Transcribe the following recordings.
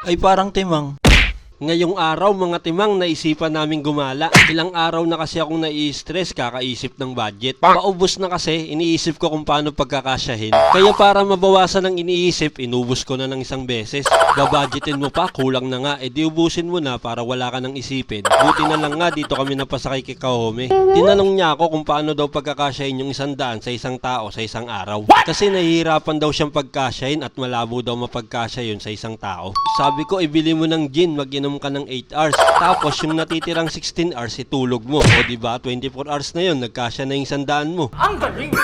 ay parang timang. Ngayong araw mga timang, naisipan naming gumala. Ilang araw na kasi akong nai-stress kakaisip ng budget. Paubos na kasi, iniisip ko kung paano pagkakasyahin. Kaya para mabawasan ng iniisip, inubos ko na ng isang beses. Babudgetin mo pa, kulang na nga, edi ubusin mo na para wala ka nang isipin. Buti na lang nga dito kami napasakay kay Kahome. Tinanong niya ako kung paano daw pagkakasyahin yung 100 sa isang tao sa isang araw. Kasi nahihirapan daw siyang pagkasyahin at malabo daw mapagkasya yun sa isang tao. Sabi ko, ibili mo ng gin, mag-inom ka ng 8 hours. Tapos yung natitirang 16 hours, itulog mo. O diba, 24 hours na yun, nagkasya na yung 100 mo. Ang galing!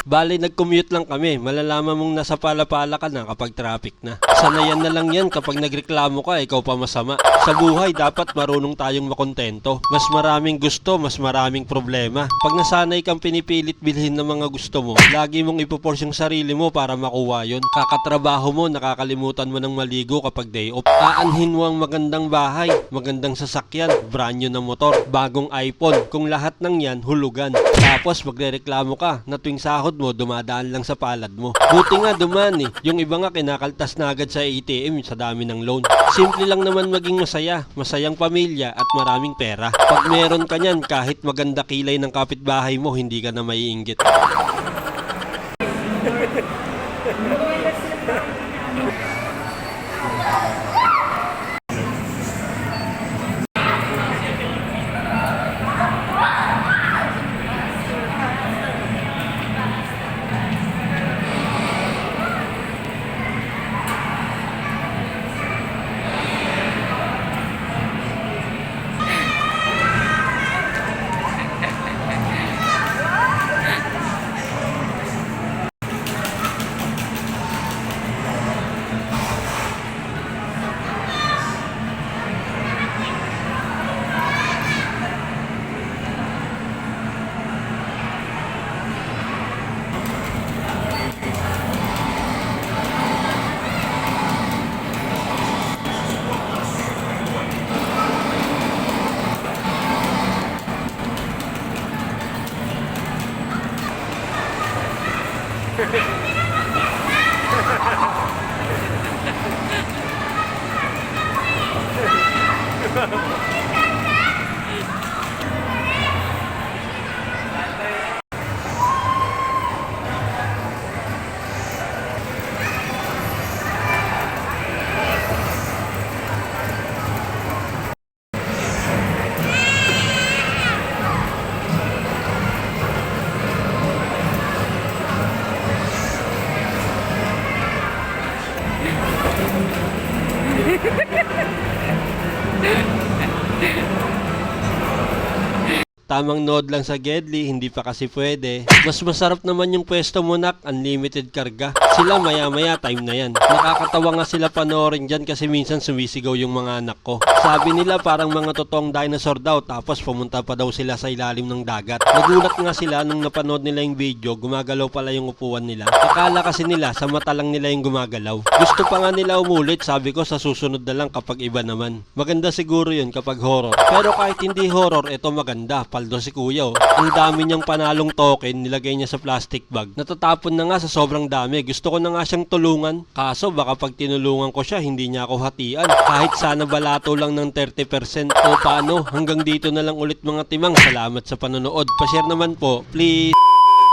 Bali, nag-commute lang kami. Malalaman mong nasa pala-pala ka na kapag traffic na. Sanayan na lang yan kapag nagreklamo ka, ikaw pa masama. Sa buhay, dapat marunong tayong makontento. Mas maraming gusto, mas maraming problema. Pag nasanay kang pinipilit bilhin ng mga gusto mo, lagi mong ipoforce yung sarili mo para makuha yun. Kakatrabaho mo, nakakalimutan mo ng maligo kapag day off. Aanhin mo ang magandang bahay, magandang sasakyan, brand new na motor, bagong iPhone. Kung lahat ng yan, hulugan. Tapos magrereklamo ka na tuwing sahod mo, dumadaan lang sa palad mo. Buti nga dumaan eh. Yung iba nga kinakaltas na agad sa ATM sa dami ng loan. Simple lang naman maging masaya, masayang pamilya at maraming pera. Pag meron ka niyan, kahit maganda kilay ng kapitbahay mo, hindi ka na maiinggit. Tamang nod lang sa Gedli, hindi pa kasi pwede. Mas masarap naman yung pwesto mo nak, unlimited karga. Sila maya-maya time na yan. Nakakatawa nga sila panoorin dyan kasi minsan sumisigaw yung mga anak ko. Sabi nila parang mga totoong dinosaur daw tapos pumunta pa daw sila sa ilalim ng dagat. Nagulat nga sila nung napanood nila yung video, gumagalaw pala yung upuan nila. Akala kasi nila sa mata lang nila yung gumagalaw. Gusto pa nga nila umulit, sabi ko sa susunod na lang kapag iba naman. Maganda siguro yun kapag horror. Pero kahit hindi horror, ito maganda. Paldo si kuya oh. Ang dami niyang panalong token, nilagay niya sa plastic bag. Natatapon na nga sa sobrang dami. Gusto ko na nga siyang tulungan. Kaso baka pag tinulungan ko siya, hindi niya ako hatian. Kahit sana balato lang ng 30%. O paano? Hanggang dito na lang ulit mga timang. Salamat sa panonood. Pa-share naman po, please.